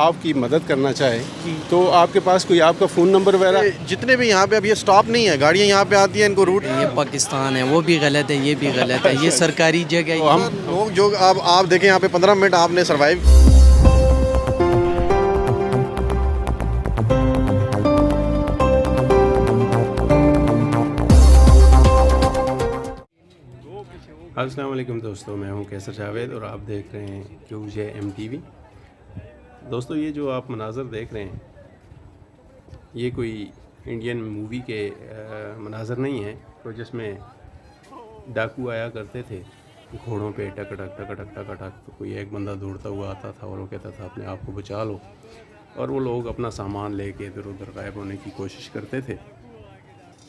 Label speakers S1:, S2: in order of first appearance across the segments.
S1: आपकी मदद करना चाहे तो आपके पास कोई आपका फ़ोन नंबर वगैरह?
S2: जितने भी यहाँ पे अब ये स्टॉप नहीं है, गाड़ियाँ यहाँ पे आती हैं, इनको रूट
S3: ये पाकिस्तान है, वो भी गलत है, ये भी गलत है, ये सरकारी जगह
S2: तो हम लोग जो आप देखें यहाँ पे 15 मिनट आपने सर्वाइव।
S1: अस्सलाम वालेकुम दोस्तों, मैं हूं कैसर जावेद और आप देख रहे हैं QJMTV। दोस्तों, ये जो आप मनाज़र देख रहे हैं ये कोई इंडियन मूवी के मनाज़र नहीं है तो जिसमें डाकू आया करते थे घोड़ों पे टक टक टक टक टक टक, तो कोई एक बंदा दौड़ता हुआ आता था और वो कहता था अपने आप को बचा लो, और वो लोग अपना सामान लेके इधर उधर गायब होने की कोशिश करते थे।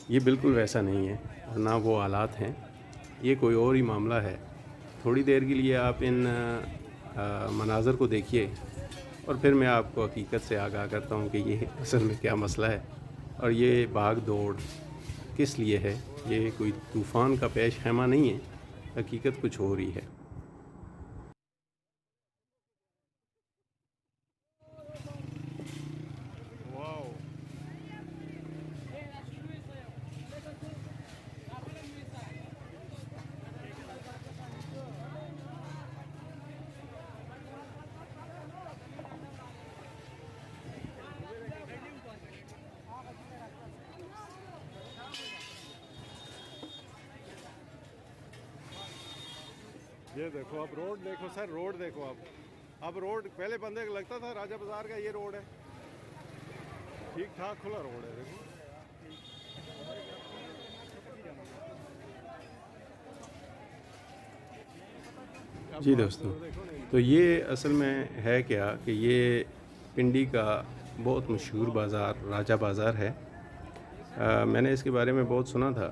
S1: ये बिल्कुल वैसा नहीं है और ना वो हालात हैं, ये कोई और ही मामला है। थोड़ी देर के लिए आप इन मनाज़र को देखिए और फिर मैं आपको हकीकत से आगाह करता हूँ कि ये असल में क्या मसला है और ये भाग दौड़ किस लिए है। ये कोई तूफ़ान का पेश खैमा नहीं है, हकीकत कुछ और ही है।
S2: ये देखो, अब रोड देखो सर, रोड देखो। अब रोड पहले बंदे को लगता था राजा बाजार का ये रोड है, ठीक ठाक खुला रोड है। देखो
S1: जी दोस्तों, तो ये असल में है क्या कि ये पिंडी का बहुत मशहूर बाज़ार राजा बाज़ार है। मैंने इसके बारे में बहुत सुना था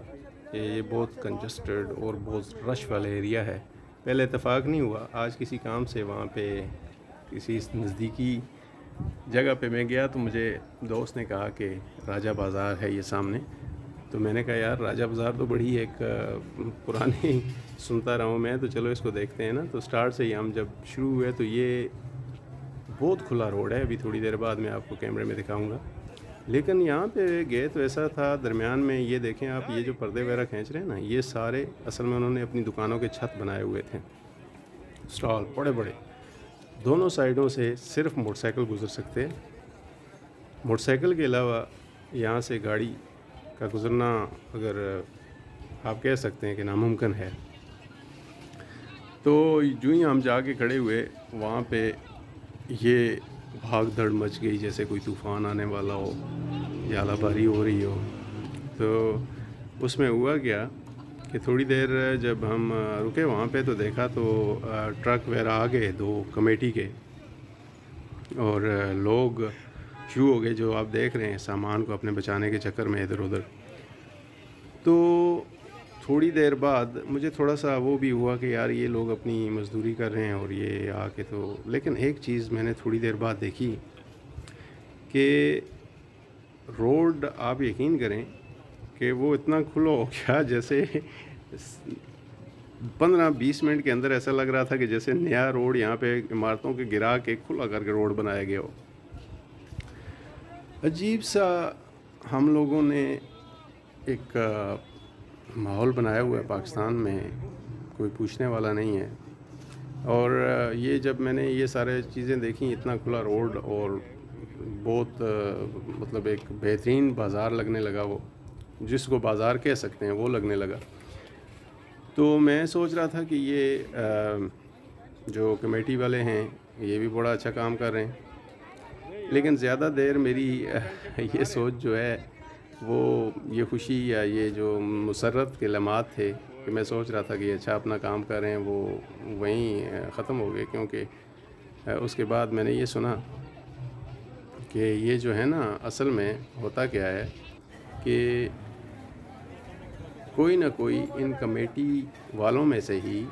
S1: कि ये बहुत कंजस्टेड और बहुत रश वाला एरिया है। पहले इत्तेफाक नहीं हुआ, आज किसी काम से वहाँ पे किसी नज़दीकी जगह पे मैं गया तो मुझे दोस्त ने कहा कि राजा बाज़ार है ये सामने। तो मैंने कहा यार राजा बाज़ार तो बड़ी एक पुरानी सुनता रहा हूँ मैं, तो चलो इसको देखते हैं ना। तो स्टार्ट से ही हम जब शुरू हुए तो ये बहुत खुला रोड है, अभी थोड़ी देर बाद मैं आपको कैमरे में दिखाऊंगा। लेकिन यहाँ पे गए तो ऐसा था, दरमियान में ये देखें आप, ये जो पर्दे वगैरह खींच रहे हैं ना, ये सारे असल में उन्होंने अपनी दुकानों के छत बनाए हुए थे, स्टॉल बड़े बड़े। दोनों साइडों से सिर्फ मोटरसाइकिल गुजर सकते हैं। मोटरसाइकिल के अलावा यहाँ से गाड़ी का गुज़रना अगर आप कह सकते हैं कि नामुमकिन है। तो जो ही हम जाके खड़े हुए वहाँ पे ये भाग दौड़ मच गई, जैसे कोई तूफ़ान आने वाला हो या आलाबारी हो रही हो। तो उसमें हुआ क्या कि थोड़ी देर जब हम रुके वहाँ पे तो देखा तो ट्रक वगैरह आ गए 2 कमेटी के, और लोग शुरू हो गए जो आप देख रहे हैं सामान को अपने बचाने के चक्कर में इधर उधर। तो थोड़ी देर बाद मुझे थोड़ा सा वो भी हुआ कि यार ये लोग अपनी मज़दूरी कर रहे हैं और ये आके तो, लेकिन एक चीज़ मैंने थोड़ी देर बाद देखी कि रोड, आप यकीन करें कि वो इतना खुला हो गया जैसे 15-20 मिनट के अंदर ऐसा लग रहा था कि जैसे नया रोड यहाँ पे इमारतों के गिरा के खुला करके रोड बनाया गया हो। अजीब सा हम लोगों ने एक माहौल बनाया हुआ है पाकिस्तान में, कोई पूछने वाला नहीं है। और ये जब मैंने ये सारे चीज़ें देखी, इतना खुला रोड और बहुत मतलब एक बेहतरीन बाज़ार लगने लगा, वो जिसको बाज़ार कह सकते हैं वो लगने लगा। तो मैं सोच रहा था कि ये जो कमेटी वाले हैं ये भी बड़ा अच्छा काम कर रहे हैं, लेकिन ज़्यादा देर मेरी ये सोच जो है वो ये खुशी या ये जो मुसर्रत के लम्हात थे कि मैं सोच रहा था कि अच्छा अपना काम कर रहे हैं, वो वहीं ख़त्म हो गए। क्योंकि उसके बाद मैंने ये सुना कि ये जो है ना, असल में होता क्या है कि कोई ना कोई इन कमेटी वालों में से ही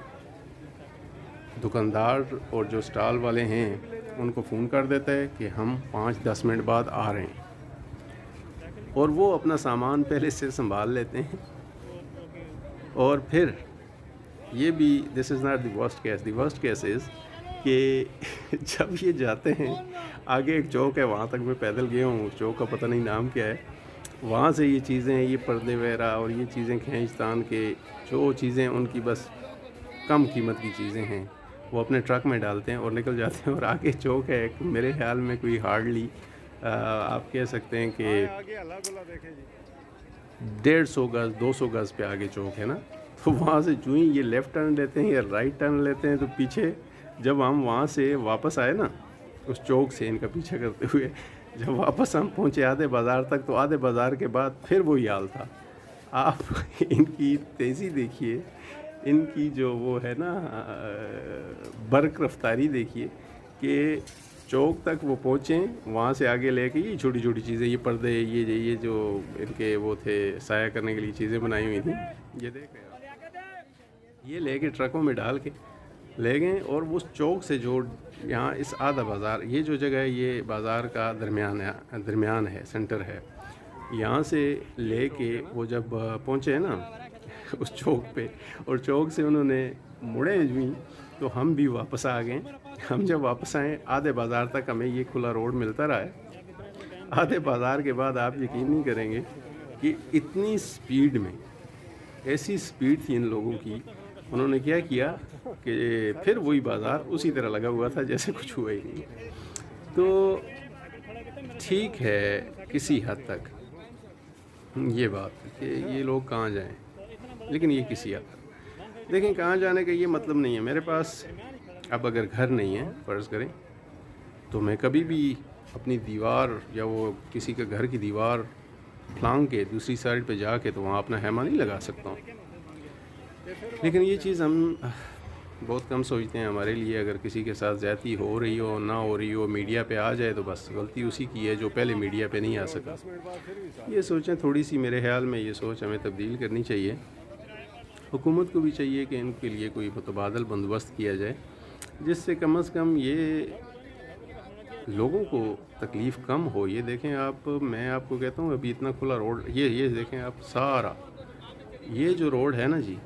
S1: दुकानदार और जो स्टॉल वाले हैं उनको फ़ोन कर देता है कि हम 5-10 मिनट बाद आ रहे हैं, और वो अपना सामान पहले से संभाल लेते हैं। और फिर ये भी, this is not the worst case, the worst case is कि जब ये जाते हैं, आगे एक चौक है, वहाँ तक मैं पैदल गया हूँ, चौक का पता नहीं नाम क्या है, वहाँ से ये चीज़ें, ये पर्दे वगैरह और ये चीज़ें खींच तान के, जो चीज़ें उनकी बस कम कीमत की चीज़ें हैं, वो अपने ट्रक में डालते हैं और निकल जाते हैं। और आगे चौक है एक, मेरे ख्याल में कोई हार्डली आप कह सकते हैं कि
S2: आगे अल्लाह गुला देखे जी।
S1: 150 गज़ 200 गज़ पे आगे चौक है ना, तो वहाँ से जो ही ये लेफ़्ट टर्न लेते हैं या राइट टर्न लेते हैं, तो पीछे जब हम वहाँ से वापस आए ना, उस चौक से इनका पीछा करते हुए जब वापस हम पहुँचे आधे बाज़ार तक, तो आधे बाज़ार के बाद फिर वही हाल था। आप इनकी तेज़ी देखिए, इनकी जो वो है ना बर्क रफ्तारी देखिए कि चौक तक वो पहुँचे, वहाँ से आगे लेके ये छोटी छोटी चीज़ें, ये पर्दे, ये जो इनके वो थे साया करने के लिए चीज़ें बनाई हुई थी, ये देख रहे आप, ये लेके ट्रकों में डाल के ले गए। और उस चौक से जो यहाँ इस आधा बाज़ार, ये जो जगह है ये बाज़ार का दरमियान है, सेंटर है, यहाँ से लेके वो जब पहुँचे ना उस चौक पे, और चौक से उन्होंने मुड़े भी, तो हम भी वापस आ गए। हम जब वापस आए, आधे बाज़ार तक हमें ये खुला रोड मिलता रहा है। आधे बाज़ार के बाद आप यकीन नहीं करेंगे कि इतनी स्पीड में, ऐसी स्पीड थी इन लोगों की, उन्होंने क्या किया कि फिर वही बाज़ार उसी तरह लगा हुआ था जैसे कुछ हुआ ही नहीं। तो ठीक है किसी हद तक ये बात कि ये लोग कहाँ जाएं, लेकिन ये किसी हद तक देखें, कहाँ जाने का ये मतलब नहीं है। मेरे पास अब अगर घर नहीं है फ़र्ज़ करें, तो मैं कभी भी अपनी दीवार या वो किसी के घर की दीवार फांग के दूसरी साइड पे जाके तो वहाँ अपना हैमा नहीं लगा सकता हूँ। लेकिन ये चीज़ हम बहुत कम सोचते हैं। हमारे लिए अगर किसी के साथ ज़्यादती हो रही हो ना हो रही हो, मीडिया पे आ जाए तो बस गलती उसी की है जो पहले मीडिया पे नहीं आ सका। ये सोचें थोड़ी सी, मेरे ख्याल में ये सोच हमें तब्दील करनी चाहिए। हुकूमत को भी चाहिए कि इनके लिए कोई मुतबादल बंदोबस्त किया जाए, जिससे कम से कम ये लोगों को तकलीफ़ कम हो। ये देखें आप, मैं आपको कहता हूँ अभी इतना खुला रोड, ये देखें आप, सारा ये जो रोड है ना जी,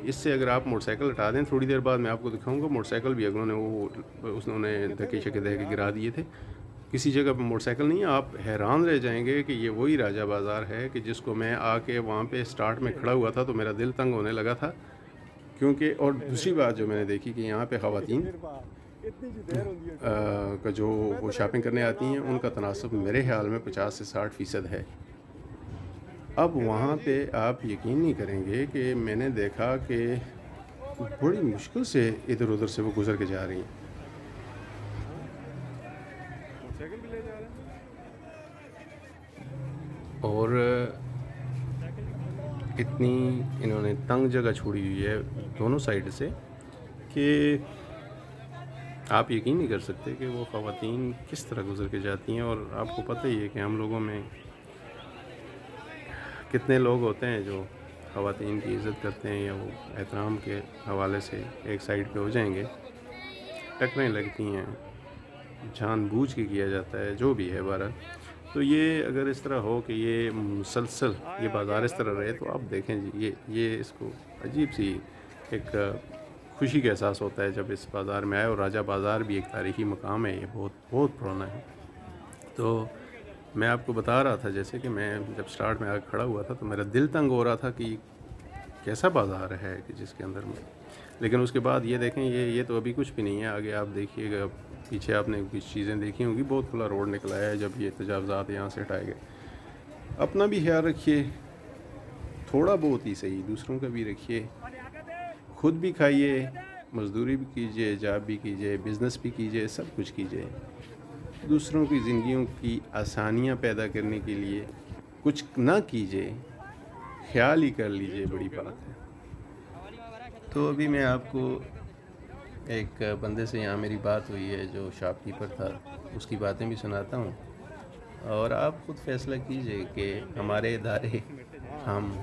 S1: इससे अगर आप मोटरसाइकिल हटा दें, थोड़ी देर बाद मैं आपको दिखाऊंगा मोटरसाइकिल भी अगलों ने उसने धक्के शके दे के गिरा दिए थे। किसी जगह पर मोटरसाइकिल नहीं है। आप हैरान रह जाएंगे कि ये वही राजा बाज़ार है कि जिसको मैं आके वहाँ पे स्टार्ट में खड़ा हुआ था तो मेरा दिल तंग होने लगा था, क्योंकि और दूसरी बात जो मैंने देखी कि यहाँ पे ख़वातीन का जो वो शॉपिंग करने आती हैं, उनका तनासब मेरे ख्याल में 50 से 60% है। अब वहाँ पे आप यकीन नहीं करेंगे कि मैंने देखा कि बड़ी मुश्किल से इधर उधर से वो गुज़र के जा रही हैं। और इतनी इन्होंने तंग जगह छोड़ी हुई है दोनों साइड से कि आप यकीन नहीं कर सकते कि वो ख़वातीन किस तरह गुज़र के जाती हैं। और आपको पता ही है कि हम लोगों में कितने लोग होते हैं जो ख़वातीन की इज़्ज़त करते हैं या वो एहतराम के हवाले से एक साइड पे हो जाएंगे, टकरें लगती हैं, जानबूझ के किया जाता है, जो भी है बहरहाल। तो ये अगर इस तरह हो कि ये मुसलसल ये बाज़ार इस तरह रहे, तो आप देखें जी, ये इसको अजीब सी एक खुशी का एहसास होता है जब इस बाज़ार में आए। और राजा बाज़ार भी एक तारीख़ी मकाम है, ये बहुत पुराना है। तो मैं आपको बता रहा था जैसे कि मैं जब स्टार्ट में आकर खड़ा हुआ था तो मेरा दिल तंग हो रहा था कि कैसा बाज़ार है कि जिसके अंदर में, लेकिन उसके बाद ये देखें ये तो अभी कुछ भी नहीं है। आगे आप देखिएगा, पीछे आपने कुछ चीज़ें देखी होंगी, बहुत खुला रोड निकला है जब ये तजावज़ात यहाँ से हटाए गए। अपना भी ख्याल रखिए, थोड़ा बहुत ही सही, दूसरों का भी रखिए, खुद भी खाइए, मज़दूरी भी कीजिए, जॉब भी कीजिए, बिज़नेस भी कीजिए, सब कुछ कीजिए। दूसरों की ज़िंदगियों की आसानियाँ पैदा करने के लिए कुछ ना कीजिए, ख्याल ही कर लीजिए, बड़ी बात है। तो अभी मैं आपको एक बंदे से यहाँ मेरी बात हुई है जो शॉपकीपर था, उसकी बातें भी सुनाता हूँ और आप खुद फैसला कीजिए कि हमारे इदारे, हम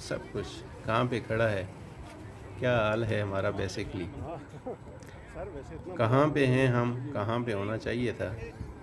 S1: सब कुछ कहाँ पे खड़ा है, क्या हाल है हमारा, बेसिकली कहाँ पे हैं हम, कहाँ पे होना चाहिए था,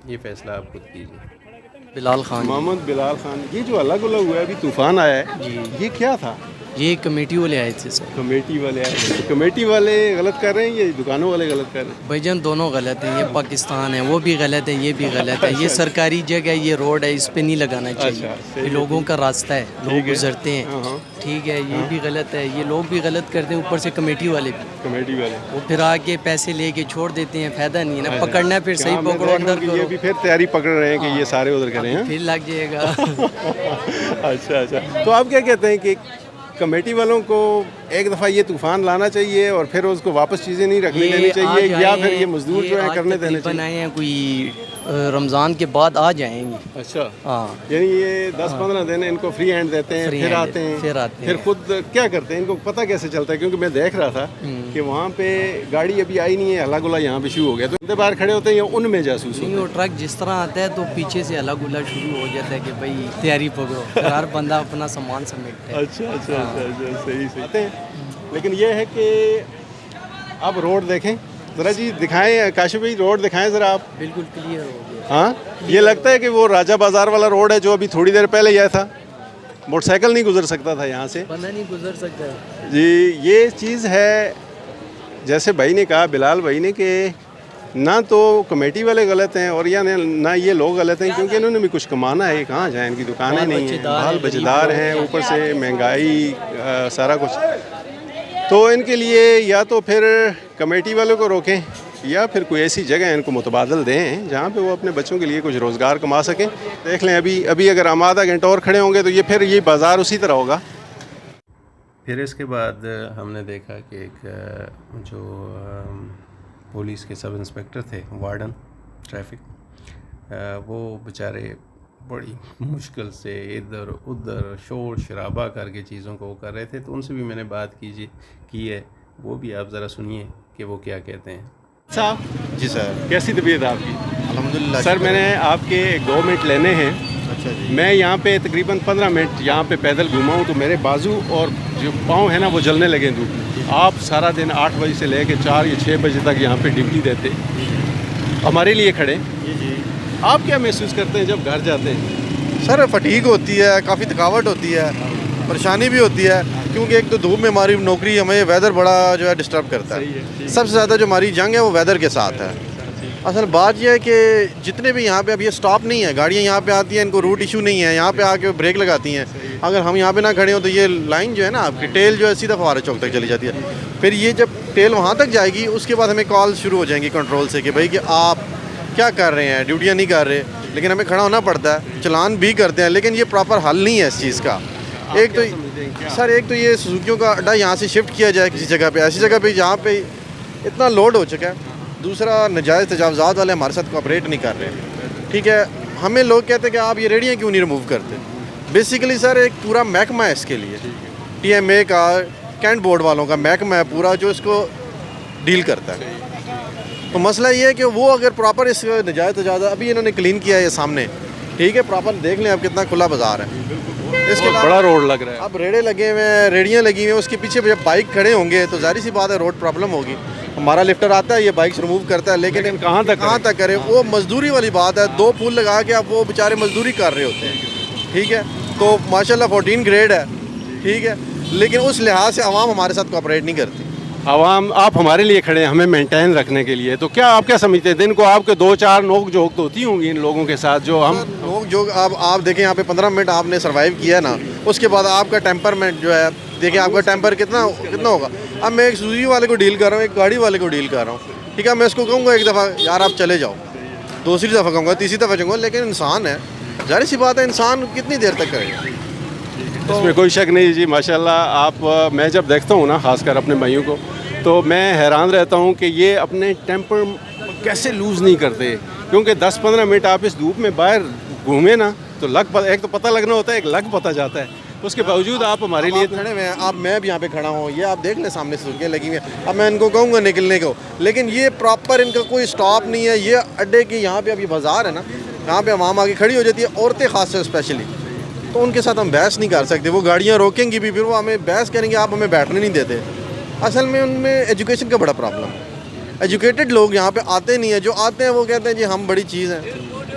S1: ये फ़ैसला आप खुद कीजिए।
S3: बिलाल खान,
S2: मोहम्मद बिलाल खान, ये जो अलग अलग हुआ है, अभी तूफ़ान आया है, ये क्या था?
S3: ये कमेटी वाले आए थे सर।
S2: कमेटी वाले आए थे। तो कमेटी वाले गलत कर रहे हैं या दुकानों वाले गलत कर रहे हैं?
S3: भाईजान दोनों गलत हैं, ये पाकिस्तान है, वो भी गलत है, ये भी गलत है। ये सरकारी जगह है, ये रोड है, इस पे नहीं लगाना चाहिए।
S2: अच्छा,
S3: ये लोगों का रास्ता है, लोग गुजरते हैं,
S2: हाँ।
S3: ठीक है। ये भी गलत है, ये लोग भी गलत करते हैं, ऊपर से कमेटी वाले भी।
S2: कमेटी वाले
S3: वो फिर आके पैसे लेके छोड़ देते हैं, फायदा नहीं है ना। पकड़ना है फिर सही पकड़ो, अंदर
S2: ये
S3: करो,
S2: भी फिर तैयारी पकड़ रहे हैं कि ये सारे उधर करें हैं।
S3: फिर लग जाएगा।
S2: अच्छा, तो आप क्या कहते हैं कि कमेटी वालों को एक दफ़ा ये तूफ़ान लाना चाहिए और फिर उसको वापस चीज़ें नहीं रखने देनी चाहिए, या फिर ये मजदूर जो है करने देने चाहिए?
S3: आए हैं कोई रमज़ान के बाद आ जाएंगे।
S2: अच्छा,
S3: हाँ,
S2: यानी ये 10-15 दिन इनको फ्री हैंड देते हैं, फिर आते हैं, फिर खुद क्या करते हैं? इनको पता कैसे चलता है? क्योंकि मैं देख रहा था कि वहाँ पे गाड़ी अभी आई नहीं है, हल्ला गुल्ला यहाँ पे शुरू हो गया, तो इतने बाहर खड़े होते हैं या उनमें जासूस होते हैं?
S3: वो ट्रक जिस तरह आता है तो पीछे से हल्ला गुल्ला शुरू हो जाता है कि भाई तैयारी पकड़ो, फिर हर बंदा अपना सामान समेटता है।
S2: अच्छा, सही आते हैं। लेकिन ये है कि आप रोड देखें ज़रा जी, दिखाएं काशिफ भाई, रोड दिखाएं ज़रा आप।
S3: बिल्कुल क्लियर हो गया।
S2: हाँ, ये लगता है कि वो राजा बाज़ार वाला रोड है जो अभी थोड़ी देर पहले आया था, मोटरसाइकिल नहीं गुजर सकता था यहाँ से।
S3: बंदा नहीं गुजर सकता
S2: जी, ये चीज़ है जैसे भाई ने कहा, बिलाल भाई ने, कि ना तो कमेटी वाले गलत हैं और या ना ये लोग गलत हैं, क्योंकि इन्होंने भी कुछ कमाना है, कहाँ जाए, इनकी दुकानें नहीं हैं, बाल बचेदार हैं, ऊपर से महंगाई सारा कुछ। तो इनके लिए या तो फिर कमेटी वालों को रोकें या फिर कोई ऐसी जगह इनको मुतबादल दें जहाँ पे वो अपने बच्चों के लिए कुछ रोज़गार कमा सकें। देख लें अभी अगर हम आधा घंटा और खड़े होंगे तो ये फिर ये बाज़ार उसी तरह होगा।
S1: फिर इसके बाद हमने देखा कि एक जो पुलिस के सब इंस्पेक्टर थे, वार्डन ट्रैफिक, वो बेचारे बड़ी मुश्किल से इधर उधर शोर शराबा करके चीज़ों को वो कर रहे थे। तो उनसे भी मैंने बात की है, वो भी आप ज़रा सुनिए कि वो क्या कहते हैं।
S2: साहब
S4: जी सर,
S2: कैसी तबीयत है आपकी?
S4: अल्हम्दुलिल्लाह
S2: सर, मैंने आपके 2 मिनट लेने हैं।
S4: अच्छा जी।
S2: मैं यहाँ पे तकरीबन 15 मिनट यहाँ पे पैदल घूमा हूँ तो मेरे बाजू और जो पाँव है ना वो जलने लगे धूप। आप सारा दिन 8 बजे से लेकर 4 या 6 बजे तक यहाँ पे ड्यूटी देते, हमारे लिए खड़े।
S4: जी।
S2: आप क्या महसूस करते हैं जब घर जाते हैं?
S4: सर फटीग होती है, काफ़ी थकावट होती है, परेशानी भी होती है, क्योंकि एक तो धूप में हमारी नौकरी, हमें वेदर बड़ा जो है डिस्टर्ब करता है। सबसे ज़्यादा जो हमारी जंग है वो वेदर के साथ है। असल बात यह है कि जितने भी यहाँ पे अब ये स्टॉप नहीं है, गाड़ियाँ यहाँ पे आती हैं, इनको रूट इशू नहीं है, यहाँ पे आके ब्रेक लगाती हैं। अगर हम यहाँ पे ना खड़े हो तो ये लाइन जो है ना आपकी टेल जो है सीधा फव्वारा चौक तक चली जाती है। फिर ये जब टेल वहाँ तक जाएगी उसके बाद हमें कॉल शुरू हो जाएंगी कंट्रोल से कि भाई कि आप क्या कर रहे हैं, ड्यूटियाँ नहीं कर रहे, लेकिन हमें खड़ा होना पड़ता है, चलान भी करते हैं, लेकिन ये प्रॉपर हल नहीं है इस चीज़ का। एक तो ये सुजुकियों का अड्डा यहाँ से शिफ्ट किया जाए किसी जगह पे, ऐसी जगह पे जहाँ पे इतना लोड हो चुका है। दूसरा, नाजायज़ तजावज़ात वाले हमारे साथ कोऑपरेट नहीं कर रहे। ठीक है, हमें लोग कहते हैं कि आप ये रेडियाँ क्यों नहीं रिमूव करते। बेसिकली सर एक पूरा महकमा है इसके लिए, TMA का, कैंट बोर्ड वालों का महकमा है पूरा जो इसको डील करता है। तो मसला ये है कि वो अगर प्रॉपर इस नाजायज़ तजावज़ात, अभी इन्होंने क्लीन किया है ये सामने, ठीक है, प्रॉपर देख लें आप कितना खुला बाज़ार है। इसके
S2: बड़ा रोड लग रहा है।
S4: अब रेड़े लगे हुए हैं, रेडियाँ लगी हुई हैं, उसके पीछे जब बाइक खड़े होंगे तो जाहिर सी बात है रोड प्रॉब्लम होगी। हमारा लिफ्टर आता है, ये बाइक्स रिमूव करता है, लेकिन
S2: कहाँ तक
S4: करे? वो मजदूरी वाली बात है, 2 पुल लगा के अब वो बेचारे मजदूरी कर रहे होते हैं। ठीक है, तो माशाल्लाह 14 ग्रेड है, ठीक है, लेकिन उस लिहाज से आवाम हमारे साथ कोऑपरेट नहीं करती।
S2: आवाम, आप हमारे लिए खड़े हैं हमें मेंटेन रखने के लिए, तो क्या आप क्या समझते हैं दिन को आपके 2-4 नोक झोंक तो होती होंगी इन लोगों के साथ जो हम
S4: नोक झोंक? आप देखें यहाँ पे 15 मिनट आपने सर्वाइव किया ना, उसके बाद आपका टेम्परमेंट जो है, देखिए आपका टेम्पर कितना होगा। अब मैं एक सुजुकी वाले को डील कर रहा हूँ, एक गाड़ी वाले को डील कर रहा हूँ, ठीक है, मैं इसको कहूँगा एक दफ़ा यार आप चले जाओ, दूसरी दफ़ा कहूँगा, तीसरी दफ़ा कहूँगा, लेकिन इंसान है, जाहिर सी बात है इंसान कितनी देर तक करेगा।
S2: तो इसमें कोई शक नहीं जी, माशाल्लाह। आप, मैं जब देखता हूँ ना खासकर अपने भाइयों को, तो मैं हैरान रहता हूँ कि ये अपने टेम्पर कैसे लूज़ नहीं करते, क्योंकि 10-15 मिनट आप इस धूप में बाहर घूमे ना तो एक तो पता लगना होता है, एक लग पता जाता है, उसके बावजूद आप हमारे लिए
S4: खड़े हुए हैं। आप, मैं भी यहाँ पे खड़ा हूँ, ये आप देख लें सामने सुर्खियाँ लगी हुई हैं। अब मैं इनको कहूँगा निकलने को, लेकिन ये प्रॉपर इनका कोई स्टॉप नहीं है। ये अड्डे की यहाँ पे अभी बाज़ार है ना, यहाँ पे आवाम आगे खड़ी हो जाती है, औरतें खास से स्पेशली, तो उनके साथ हम बहस नहीं कर सकते। वो गाड़ियाँ रोकेंगी भी, फिर वो हमें बहस करेंगे, आप हमें बैठने नहीं देते। असल में उनमें एजुकेशन का बड़ा प्रॉब्लम है। एजुकेटेड लोग यहाँ पे आते नहीं है, जो आते हैं वो कहते हैं जी हम बड़ी चीज़ हैं,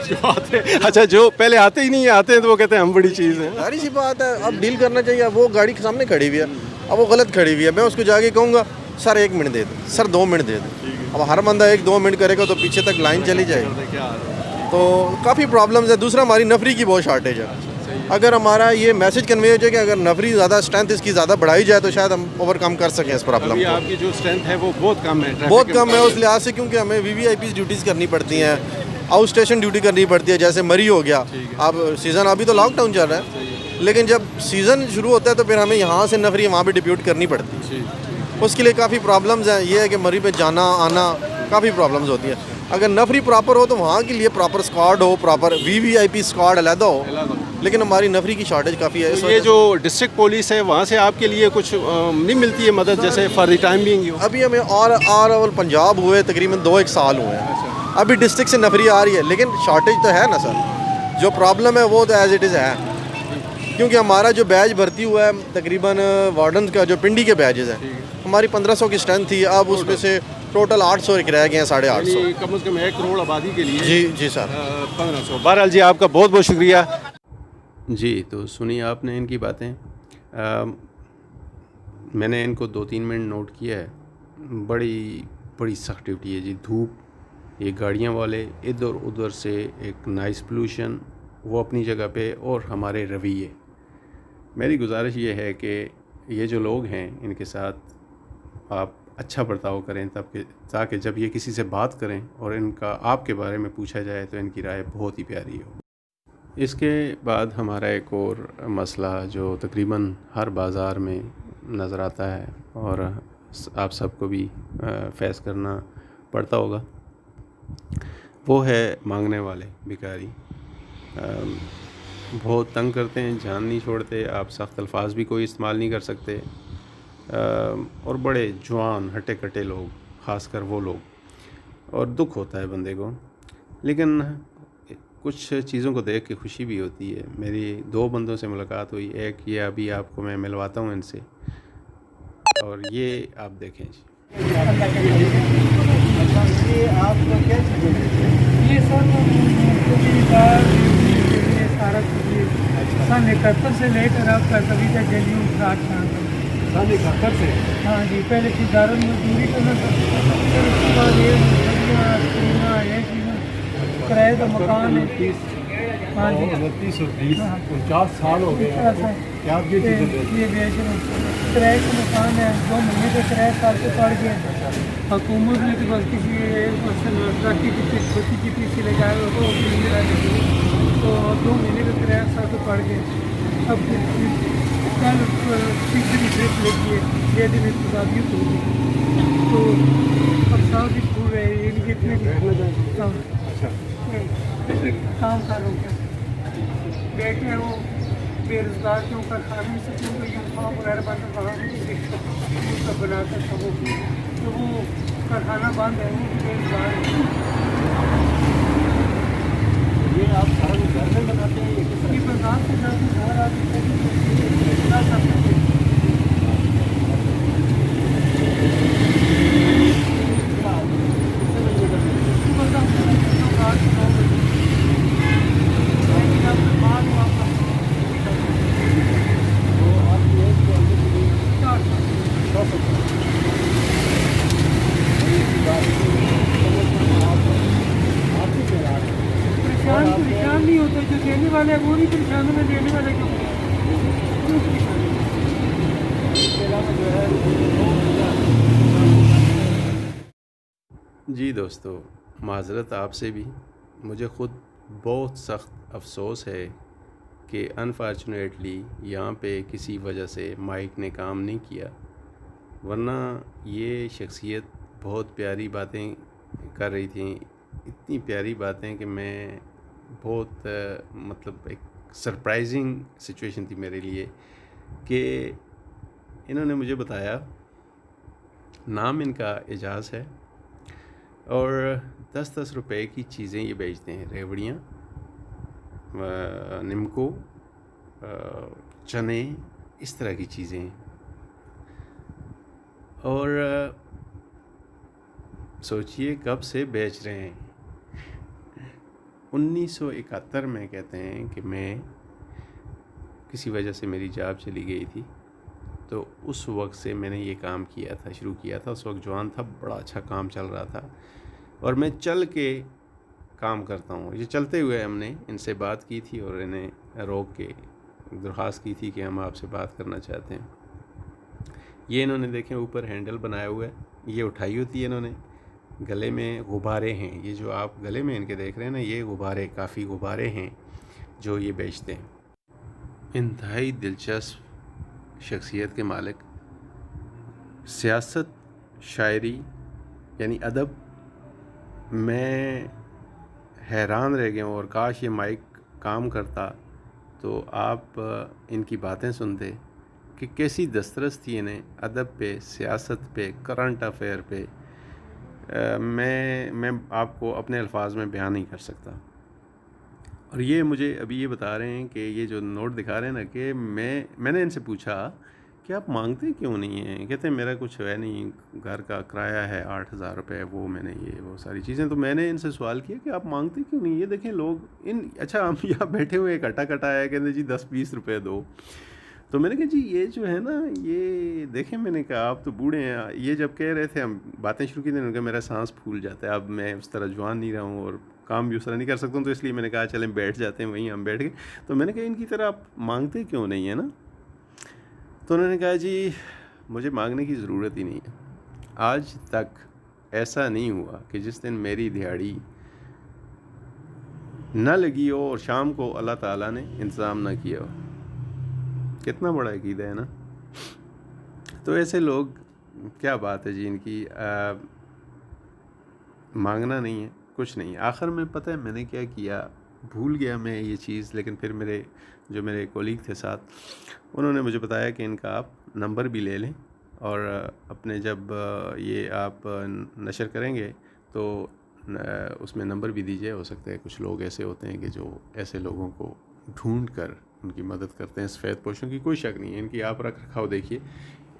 S2: जो आते अच्छा जो पहले आते ही नहीं आते हैं तो वो कहते हैं हम बड़ी चीज़ हैं।
S4: सारी सी बात है, अब डील करना चाहिए। अब वो गाड़ी के सामने खड़ी हुई है, अब वो गलत खड़ी हुई है, मैं उसको जाके कहूँगा सर 1 मिनट दे दो, सर 2 मिनट दे दो। अब हर बंदा 1-2 मिनट करेगा तो पीछे तक लाइन चली जाएगी, तो काफ़ी प्रॉब्लम्स है। दूसरा हमारी नफरी की बहुत शॉर्टेज है। अगर हमारा ये मैसेज कन्वे हो जाए कि अगर नफरी ज़्यादा स्ट्रेंथ इसकी ज़्यादा बढ़ाई जाए तो शायद हम ओवरकम कर सकें इस प्रॉब्लम
S2: अभी
S4: को।
S2: आपकी जो स्ट्रेंथ है वो बहुत कम है, ट्रैफिक
S4: बहुत
S2: के
S4: कम है उस लिहाज से, क्योंकि हमें वीवीआईपी ड्यूटीज़ करनी पड़ती हैं, आउट स्टेशन ड्यूटी करनी पड़ती है। जैसे मरी हो गया, अब सीज़न अभी तो लॉकडाउन चल रहा है, लेकिन जब सीज़न शुरू होता है तो फिर हमें यहाँ से नफरी वहाँ पर डिप्यूट करनी पड़ती है। उसके लिए काफ़ी प्रॉब्लम्स हैं। ये है कि मरी पे जाना आना काफ़ी प्रॉब्लम्स होती है। अगर नफरी प्रॉपर हो तो वहाँ के लिए प्रॉपर स्क्वाड हो, प्रॉपर वीवीआईपी स्क्वाड अलहदा हो, लेकिन हमारी नफरी की शॉर्टेज काफ़ी है।
S2: तो ये जो डिस्ट्रिक्ट पुलिस है वहाँ से आपके लिए कुछ नहीं मिलती है मदद, जैसे for the time being you?
S4: अभी हमें और पंजाब हुए तकरीबन 2-1 साल हुए हैं, अभी डिस्ट्रिक्ट से नफरी आ रही है, लेकिन शॉर्टेज तो है ना सर। जो प्रॉब्लम है वो तो एज इट इज़ है, क्योंकि हमारा जो बैच भर्ती हुआ है तकरीबन वार्डन का जो पिंडी के बैचेज़ हैं, हमारी 1500 की स्ट्रेंथ थी, अब उसमें से टोटल 800 रह गए हैं, 850।
S2: कम से कम 1 करोड़ आबादी के लिए
S4: जी सर।
S2: 1500। बहरहाल जी आपका बहुत बहुत शुक्रिया।
S1: जी, तो सुनिए आपने इनकी बातें। मैंने इनको 2-3 मिनट नोट किया है। बड़ी सख्त ड्यूटी है जी। धूप, ये गाड़ियाँ वाले इधर उधर से, एक नॉइस पोल्यूशन वो अपनी जगह पे, और हमारे रवैये। मेरी गुजारिश ये है कि ये जो लोग हैं इनके साथ आप अच्छा बर्ताव करें, तब कि ताकि जब ये किसी से बात करें और इनका आपके बारे में पूछा जाए तो इनकी राय बहुत ही प्यारी हो। इसके बाद हमारा एक और मसला जो तकरीबन हर बाज़ार में नज़र आता है और आप सबको भी फेस करना पड़ता होगा, वो है मांगने वाले भिखारी। बहुत तंग करते हैं, जान नहीं छोड़ते, आप सख्त अल्फाज भी कोई इस्तेमाल नहीं कर सकते, और बड़े जवान हट्टे कट्टे लोग, ख़ासकर वो लोग, और दुख होता है बंदे को। लेकिन कुछ चीज़ों को देख के खुशी भी होती है। मेरी 2 बंदों से मुलाकात हुई, एक ये अभी आपको मैं मिलवाता हूँ इनसे, और ये आप देखें जी।
S5: ये सब सारा सन 71 से लेकर अब तक अभी तक गली रात सन 71 से। हाँ जी, पहले किरदारों में मजदूरी करना था, फिर उसके बाद ये किराए का मकान है। हाँ जी, 49 साल हो गए क्या ये बेच रहे हैं। किराए का मकान है, 2 महीने का किराया साल से पड़ गया। हुकूमत ने तो बस किसी की छोटी की पीछे ले जाए तो 2 महीने का किराया साल से पड़ गया। अब कल तीसरी ट्रिप लेती है, 6 दिन इसके बाद भी टूट गई, तो अब साल भी टूट रहे हैं। इनके इतने काम कर रहे बेटे हैं, वो बेरोजगार के ऊपर खाने से क्योंकि यूनिफॉर्म वगैरह बंद सब बनाकर सब तो वो कारखाना बंद है, वो बेरोजगार है। ये आप सारा घर में बनाते हैं? ये बंगाल से घर आते परेशान नहीं होते, जो देने वाले हैं वो नहीं परेशान होने, देने वाले क्यों?
S1: जी दोस्तों, माज़रत आपसे भी। मुझे ख़ुद बहुत सख्त अफसोस है कि अनफॉर्चुनेटली यहाँ पे किसी वजह से माइक ने काम नहीं किया, वरना ये शख्सियत बहुत प्यारी बातें कर रही थी, इतनी प्यारी बातें कि मैं बहुत मतलब एक सरप्राइजिंग सिचुएशन थी मेरे लिए कि इन्होंने मुझे बताया, नाम इनका एजाज़ है, और 10-10 रुपए की चीज़ें ये बेचते हैं। रेवड़ियाँ, निमको, चने, इस तरह की चीज़ें। और सोचिए कब से बेच रहे हैं। 1971 में कहते हैं कि मैं किसी वजह से मेरी जॉब चली गई थी, तो उस वक्त से मैंने ये काम किया था, शुरू किया था। उस वक्त जवान था, बड़ा अच्छा काम चल रहा था और मैं चल के काम करता हूँ। ये चलते हुए हमने इनसे बात की थी और इन्हें रोक के दरख्वास्त की थी कि हम आपसे बात करना चाहते हैं। ये इन्होंने देखें ऊपर हैंडल बनाया हुआ है, ये उठाई होती है इन्होंने। गले में गुब्बारे हैं, ये जो आप गले में इनके देख रहे हैं ना, ये गुब्बारे, काफ़ी गुब्बारे हैं जो ये बेचते हैं। इंतहाई दिलचस्प शख्सियत के मालिक, सियासत, शायरी यानी अदब। मैं हैरान रह गया हूँ और काश ये माइक काम करता तो आप इनकी बातें सुनते कि कैसी दस्तरस थी इन्हें अदब पे, सियासत पे, करंट अफेयर पे। मैं आपको अपने अल्फाज में बयान नहीं कर सकता। और ये मुझे अभी ये बता रहे हैं कि ये जो नोट दिखा रहे हैं ना, कि मैंने इनसे पूछा कि आप मांगते क्यों नहीं हैं? कहते हैं मेरा कुछ है नहीं, घर का किराया है 8,000 रुपये, वो मैंने ये वो सारी चीज़ें। तो मैंने इनसे सवाल किया कि आप मांगते क्यों नहीं? ये देखें लोग अच्छा हम यहाँ बैठे हुए कटा कटा है, कहते जी 10-20 रुपये दो। तो मैंने कहा जी ये जो है ना, ये देखें, मैंने कहा आप तो बूढ़े हैं। ये जब कह रहे थे, हम बातें शुरू की थी, उनका मेरा सांस फूल जाता है। अब मैं उस तरह जवान नहीं रहा हूँ और काम भी उस तरह नहीं कर सकता हूँ, तो इसलिए मैंने कहा चलें बैठ जाते हैं। वहीं हम बैठ गए। तो मैंने कहा इनकी तरह आप मांगते क्यों नहीं है ना? तो उन्होंने कहा जी मुझे मांगने की ज़रूरत ही नहीं है। आज तक ऐसा नहीं हुआ कि जिस दिन मेरी दिहाड़ी न लगी हो और शाम को अल्लाह ताला ने इंतज़ाम न किया हो। कितना बड़ा अकीदा है ना। तो ऐसे लोग, क्या बात है जी इनकी। मांगना नहीं है, कुछ नहीं। आखिर में पता है मैंने क्या किया, भूल गया मैं ये चीज़। लेकिन फिर मेरे कोलीग थे साथ, उन्होंने मुझे बताया कि इनका आप नंबर भी ले लें और अपने जब ये आप नशर करेंगे तो उसमें नंबर भी दीजिए। हो सकता है कुछ लोग ऐसे होते हैं कि जो ऐसे लोगों को ढूंढ कर उनकी मदद करते हैं। सफ़ेद पोशों की कोई शक नहीं है, इनकी आप रख रखाव देखिए।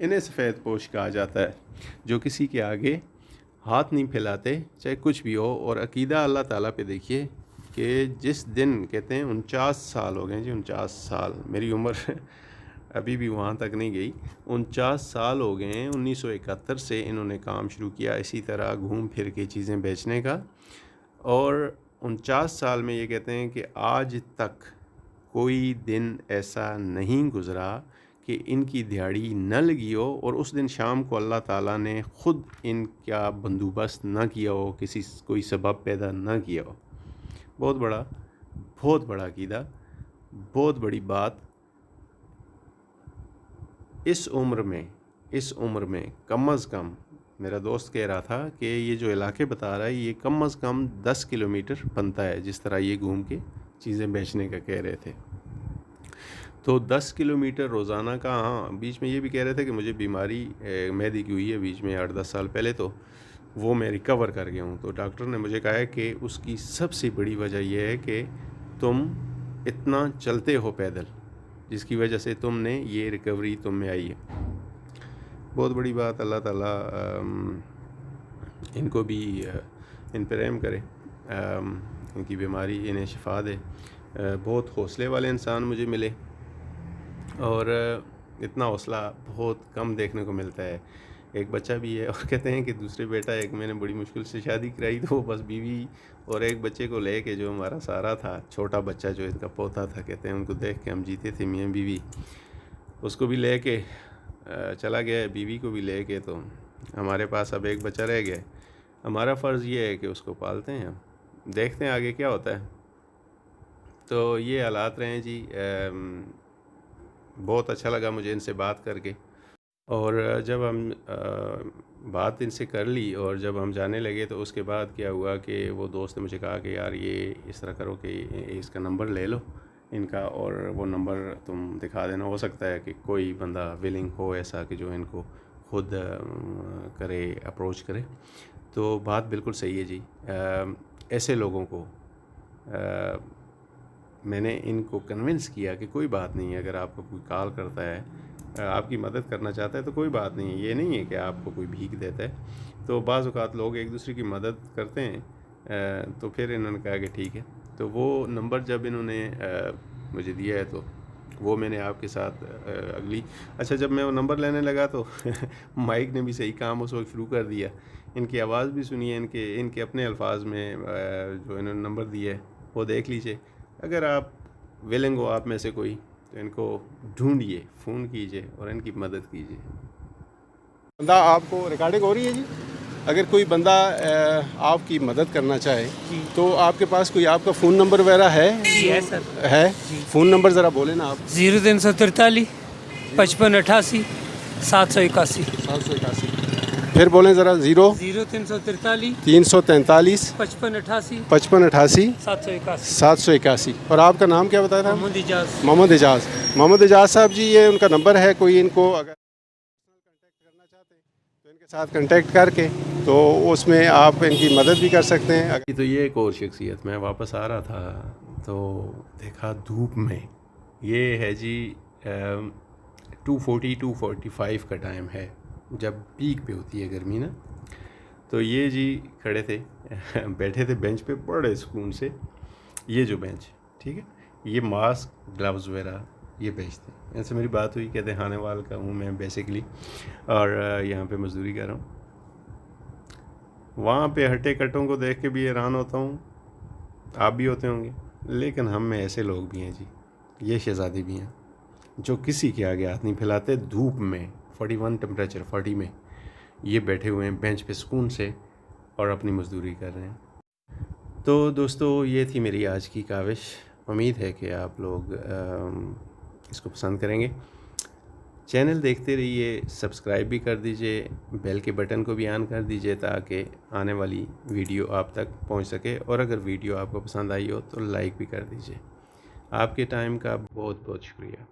S1: इन्हें सफ़ेद पोश कहा जाता है, जो किसी के आगे हाथ नहीं फैलाते चाहे कुछ भी हो। और अकीदा अल्लाह ताला पे देखिए कि जिस दिन कहते हैं 49 साल हो गए जी, 49 साल। मेरी उम्र अभी भी वहाँ तक नहीं गई। 49 साल हो गए हैं। 1971 से इन्होंने काम शुरू किया इसी तरह घूम फिर के चीज़ें बेचने का। और 49 साल में ये कहते हैं कि आज तक कोई दिन ऐसा नहीं गुज़रा कि इनकी दिहाड़ी न लगी हो और उस दिन शाम को अल्लाह ताला ने ख़ुद इनका बंदोबस्त न किया हो, कोई सबब पैदा न किया हो। बहुत बड़ा अकीदा, बहुत बड़ी बात। इस उम्र में कम अज़ कम, मेरा दोस्त कह रहा था कि ये जो इलाके बता रहा है ये कम अज़ कम 10 किलोमीटर बनता है, जिस तरह ये घूम के चीज़ें बेचने का कह रहे थे। तो 10 किलोमीटर रोज़ाना का। हाँ, बीच में ये भी कह रहे थे कि मुझे बीमारी मैदे की हुई है बीच में 8-10 साल पहले, तो वो मैं रिकवर कर गया हूँ। तो डॉक्टर ने मुझे कहा है कि उसकी सबसे बड़ी वजह यह है कि तुम इतना चलते हो पैदल, जिसकी वजह से तुमने ये रिकवरी तुम में आई है। बहुत बड़ी बात। अल्लाह ताला इनको भी इन पर रहम करे, इनकी बीमारी इन्हें शिफा दे। बहुत हौसले वाले इंसान मुझे मिले और इतना हौसला बहुत कम देखने को मिलता है। एक बच्चा भी है और कहते हैं कि दूसरे बेटा, एक मैंने बड़ी मुश्किल से शादी कराई तो बस बीवी और एक बच्चे को लेके जो हमारा सारा था, छोटा बच्चा जो इनका पोता था, कहते हैं उनको देख के हम जीते थे मियाँ बीवी। उसको भी लेके चला गया, बीवी को भी लेके। तो हमारे पास अब एक बच्चा रह गया। हमारा फ़र्ज़ ये है कि उसको पालते हैं, हम देखते हैं आगे क्या होता है। तो ये हालात रहे जी। बहुत अच्छा लगा मुझे इनसे बात करके। और जब हम बात इनसे कर ली और जब हम जाने लगे तो उसके बाद क्या हुआ कि वो दोस्त ने मुझे कहा कि यार ये इस तरह करो कि इसका नंबर ले लो इनका, और वो नंबर तुम दिखा देना। हो सकता है कि कोई बंदा विलिंग हो ऐसा कि जो इनको खुद करे, अप्रोच करे। तो बात बिल्कुल सही है जी। ऐसे लोगों को मैंने इनको कन्विंस किया कि कोई बात नहीं है, अगर आपको कोई कॉल करता है, आपकी मदद करना चाहता है तो कोई बात नहीं है। ये नहीं है कि आपको कोई भीख देता है। तो बाज़ औक़ात लोग एक दूसरे की मदद करते हैं। तो फिर इन्होंने कहा कि ठीक है, तो वो नंबर जब इन्होंने मुझे दिया है तो वो मैंने आपके साथ अगली अच्छा जब मैं वो नंबर लेने लगा तो माइक ने भी सही काम उस वक्त शुरू कर दिया। इनकी आवाज़ भी सुनिए, इनके अपने अल्फाज में जो इन्होंने नंबर दिया है वो देख लीजिए। अगर आप विलिंग हो आप में से कोई तो इनको ढूंढिए, फ़ोन कीजिए और इनकी मदद कीजिए।
S2: बंदा आपको रिकॉर्डिंग हो रही है जी। अगर कोई बंदा आपकी मदद करना चाहे तो आपके पास कोई आपका फ़ोन नंबर वगैरह है?
S5: जी है सर।
S2: है? फ़ोन नंबर ज़रा बोले ना आप।
S5: 0343 5588 781।
S2: 781 फिर बोलें ज़रा।
S5: 0343
S2: 343
S5: 5588
S2: 5588
S5: 781।
S2: 781। और आपका नाम क्या बताया था?
S5: मोहम्मद इजाज़।
S2: मोहम्मद एजाज़। मोहम्मद एजाज़ साहब जी, ये उनका नंबर है। कोई इनको अगर कांटेक्ट करना चाहते हैं तो इनके साथ कांटेक्ट करके तो उसमें आप इनकी मदद भी कर सकते हैं।
S1: तो ये एक और शख्सियत, मैं वापस आ रहा था तो देखा धूप में, ये है जी 2:45 का टाइम है जब पीक पे होती है गर्मी ना। तो ये जी खड़े थे बैठे थे बेंच पे बड़े सुकून से। ये जो बेंच, ठीक है, ये मास्क ग्लव्स वगैरह ये बेचते हैं। ऐसे मेरी बात हुई, कहते हैं खानेवाल का हूँ मैं बेसिकली और यहाँ पे मजदूरी कर रहा हूँ। वहाँ पे हट्टे कट्टों को देख के भी हैरान होता हूँ, आप भी होते होंगे, लेकिन हम में ऐसे लोग भी हैं जी, ये शहज़ादे भी हैं जो किसी के आगे हाथ नहीं फैलाते। धूप में 41 टेम्परेचर 40 में ये बैठे हुए हैं बेंच पे सुकून से और अपनी मजदूरी कर रहे हैं। तो दोस्तों ये थी मेरी आज की काविश। उम्मीद है कि आप लोग इसको पसंद करेंगे। चैनल देखते रहिए, सब्सक्राइब भी कर दीजिए, बेल के बटन को भी ऑन कर दीजिए ताकि आने वाली वीडियो आप तक पहुंच सके। और अगर वीडियो आपको पसंद आई हो तो लाइक भी कर दीजिए। आपके टाइम का बहुत बहुत शुक्रिया।